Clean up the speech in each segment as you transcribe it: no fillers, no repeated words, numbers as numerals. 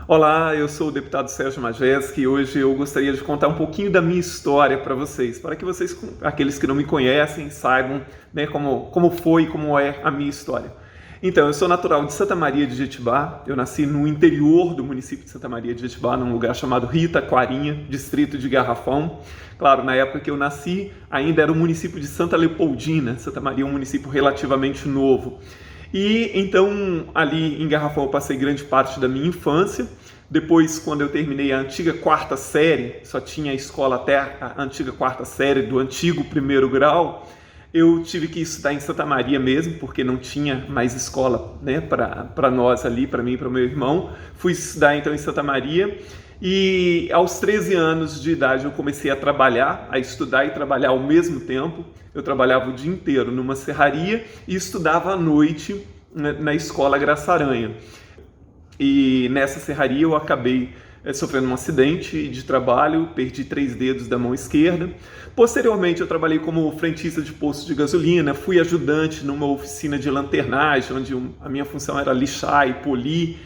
Olá, eu sou o deputado Sérgio Majeski e hoje eu gostaria de contar um pouquinho da minha história para vocês, para que vocês, aqueles que não me conhecem, saibam, né, como foi e como é a minha história. Então, eu sou natural de Santa Maria de Jetibá, eu nasci no interior do município de Santa Maria de Jetibá, num lugar chamado Rio Taquarinha, distrito de Garrafão. Claro, na época que eu nasci, ainda era o município de Santa Leopoldina. Santa Maria é um município relativamente novo. E então, ali em Garrafão, eu passei grande parte da minha infância. Depois, quando eu terminei a antiga quarta série, só tinha a escola até a antiga quarta série do antigo primeiro grau, eu tive que estudar em Santa Maria mesmo, porque não tinha mais escola, né, para nós ali, para mim e para o meu irmão. Fui estudar então em Santa Maria e aos 13 anos de idade eu comecei a trabalhar, a estudar e trabalhar ao mesmo tempo. Eu trabalhava o dia inteiro numa serraria e estudava à noite na escola Graça Aranha. E nessa serraria eu acabei sofrendo um acidente de trabalho, perdi 3 dedos da mão esquerda. Posteriormente eu trabalhei como frentista de posto de gasolina, fui ajudante numa oficina de lanternagem, onde a minha função era lixar e polir.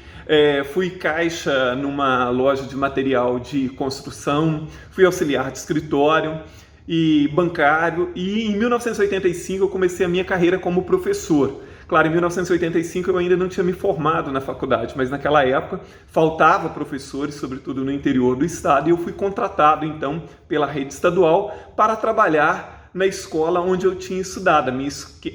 Fui caixa numa loja de material de construção, fui auxiliar de escritório e bancário, e em 1985 eu comecei a minha carreira como professor. Claro, em 1985 eu ainda não tinha me formado na faculdade, mas naquela época faltava professores, sobretudo no interior do estado, e eu fui contratado então pela rede estadual para trabalhar na escola onde eu tinha estudado,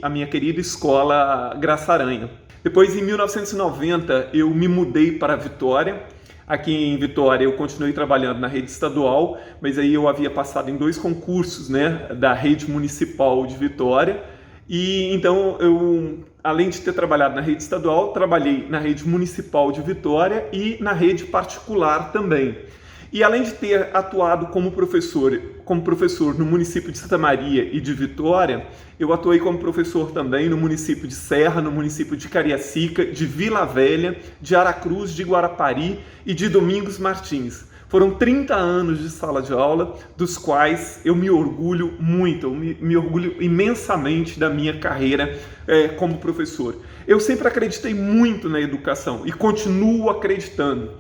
a minha querida escola Graça Aranha. Depois, em 1990, eu me mudei para Vitória. Aqui em Vitória eu continuei trabalhando na rede estadual, mas aí eu havia passado em 2 concursos, né, da rede municipal de Vitória. E então eu, além de ter trabalhado na rede estadual, trabalhei na rede municipal de Vitória e na rede particular também. E além de ter atuado como professor no município de Santa Maria e de Vitória, eu atuei como professor também no município de Serra, no município de Cariacica, de Vila Velha, de Aracruz, de Guarapari e de Domingos Martins. Foram 30 anos de sala de aula, dos quais eu me orgulho muito, me orgulho imensamente da minha carreira como professor. Eu sempre acreditei muito na educação e continuo acreditando.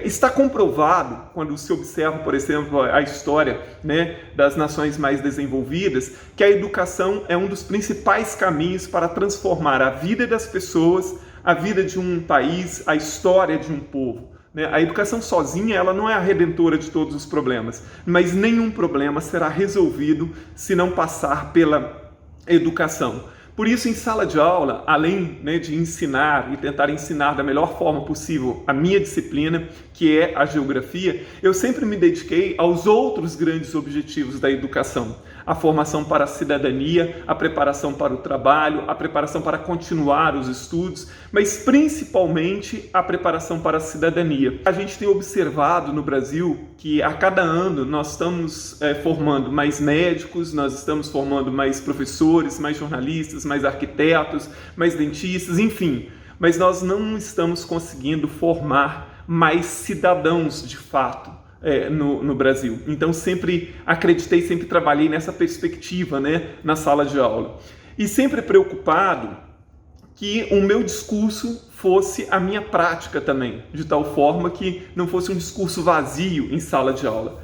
Está comprovado, quando se observa, por exemplo, a história, né, das nações mais desenvolvidas, que a educação é um dos principais caminhos para transformar a vida das pessoas, a vida de um país, a história de um povo. A educação sozinha, ela não é a redentora de todos os problemas, mas nenhum problema será resolvido se não passar pela educação. Por isso, em sala de aula, além, né, de ensinar e tentar ensinar da melhor forma possível a minha disciplina, que é a geografia, eu sempre me dediquei aos outros grandes objetivos da educação. A formação para a cidadania, a preparação para o trabalho, a preparação para continuar os estudos, mas principalmente a preparação para a cidadania. A gente tem observado no Brasil que a cada ano nós estamos formando mais médicos, nós estamos formando mais professores, mais jornalistas, mais arquitetos, mais dentistas, enfim, mas nós não estamos conseguindo formar mais cidadãos de fato. No Brasil. Então sempre acreditei, sempre trabalhei nessa perspectiva, né, na sala de aula. E sempre preocupado que o meu discurso fosse a minha prática também, de tal forma que não fosse um discurso vazio em sala de aula.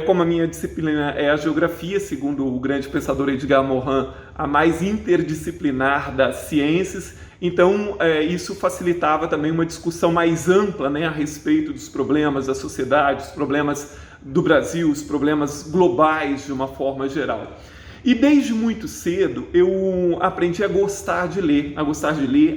Como a minha disciplina é a geografia, segundo o grande pensador Edgar Morin, a mais interdisciplinar das ciências, então isso facilitava também uma discussão mais ampla, né, a respeito dos problemas da sociedade, os problemas do Brasil, os problemas globais de uma forma geral. E desde muito cedo eu aprendi a gostar de ler, a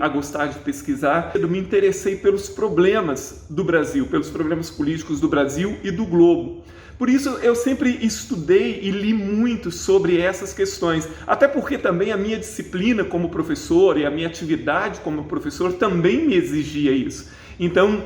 gostar de pesquisar. Eu me interessei pelos problemas do Brasil, pelos problemas políticos do Brasil e do globo. Por isso eu sempre estudei e li muito sobre essas questões, até porque também a minha disciplina como professor e a minha atividade como professor também me exigia isso. Então,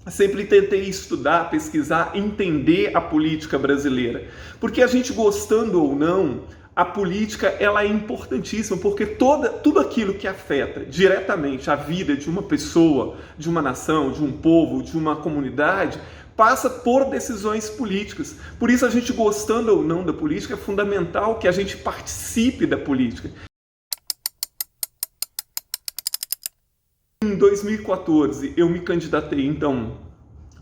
sempre tentei estudar, pesquisar, entender a política brasileira, porque a gente gostando ou não, a política ela é importantíssima, porque tudo aquilo que afeta diretamente a vida de uma pessoa, de uma nação, de um povo, de uma comunidade, passa por decisões políticas. Por isso, a gente gostando ou não da política, é fundamental que a gente participe da política. Em 2014, eu me candidatei, então,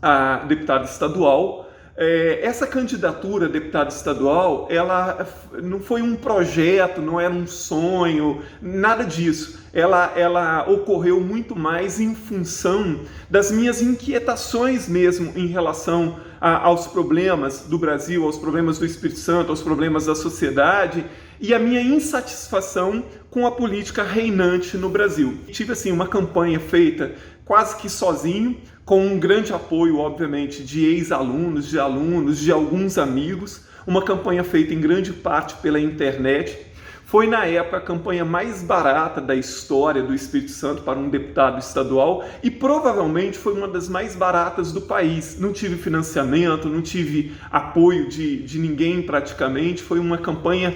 a deputado estadual. Essa candidatura a deputado estadual, ela não foi um projeto, não era um sonho, nada disso. Ela ocorreu muito mais em função das minhas inquietações mesmo em relação aos problemas do Brasil, aos problemas do Espírito Santo, aos problemas da sociedade e a minha insatisfação com a política reinante no Brasil. Tive assim uma campanha feita quase que sozinho, com um grande apoio, obviamente, de ex-alunos, de alunos, de alguns amigos, uma campanha feita em grande parte pela internet. Foi, na época, a campanha mais barata da história do Espírito Santo para um deputado estadual e provavelmente foi uma das mais baratas do país. Não tive financiamento, não tive apoio de ninguém praticamente. Foi uma campanha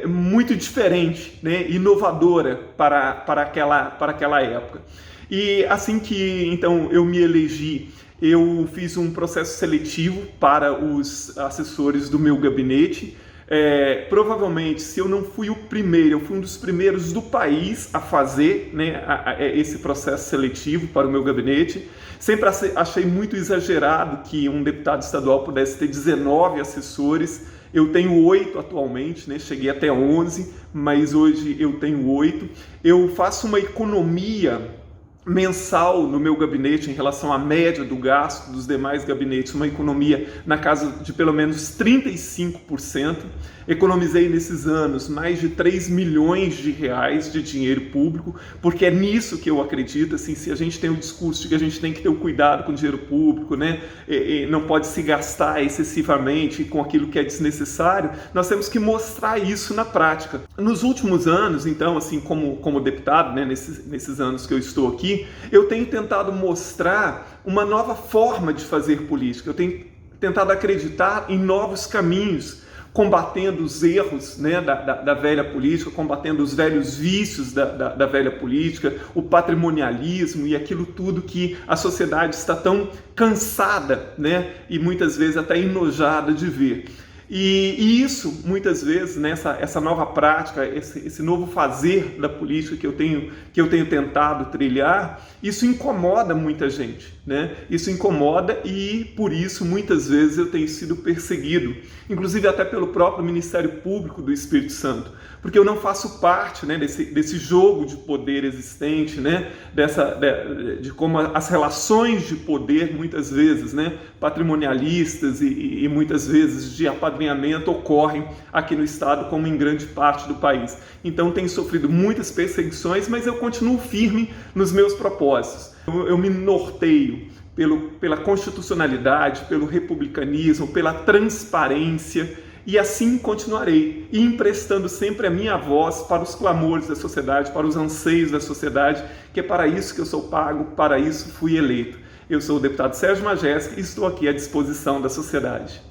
muito diferente, né, inovadora para aquela época. E assim que então eu me elegi, eu fiz um processo seletivo para os assessores do meu gabinete. Provavelmente, se eu não fui o primeiro, eu fui um dos primeiros do país a fazer, né, esse processo seletivo para o meu gabinete. Sempre achei muito exagerado que um deputado estadual pudesse ter 19 assessores. Eu tenho 8 atualmente, né? Cheguei até 11, mas hoje eu tenho 8. Eu faço uma economia mensal no meu gabinete em relação à média do gasto dos demais gabinetes, uma economia na casa de pelo menos 35%. Economizei nesses anos mais de 3 milhões de reais de dinheiro público, porque é nisso que eu acredito. Assim, se a gente tem o discurso de que a gente tem que ter o cuidado com o dinheiro público, né, não pode se gastar excessivamente com aquilo que é desnecessário, nós temos que mostrar isso na prática. Nos últimos anos, então, assim, como deputado, né, nesses anos que eu estou aqui, eu tenho tentado mostrar uma nova forma de fazer política. Eu tenho tentado acreditar em novos caminhos, combatendo os erros, né, da velha política, combatendo os velhos vícios da velha política, o patrimonialismo e aquilo tudo que a sociedade está tão cansada, né, e muitas vezes até enojada de ver. E isso, muitas vezes, né, essa nova prática, esse novo fazer da política que eu tenho tentado trilhar, isso incomoda muita gente, né? Isso incomoda e, por isso, muitas vezes eu tenho sido perseguido, inclusive até pelo próprio Ministério Público do Espírito Santo, porque eu não faço parte, né, desse jogo de poder existente, né, de como as relações de poder, muitas vezes, né, patrimonialistas e muitas vezes de apadrinhamento ocorrem aqui no Estado, como em grande parte do país. Então tenho sofrido muitas perseguições, mas eu continuo firme nos meus propósitos. Eu me norteio pela constitucionalidade, pelo republicanismo, pela transparência, e assim continuarei, e emprestando sempre a minha voz para os clamores da sociedade, para os anseios da sociedade, que é para isso que eu sou pago, para isso fui eleito. Eu sou o deputado Sérgio Majeski e estou aqui à disposição da sociedade.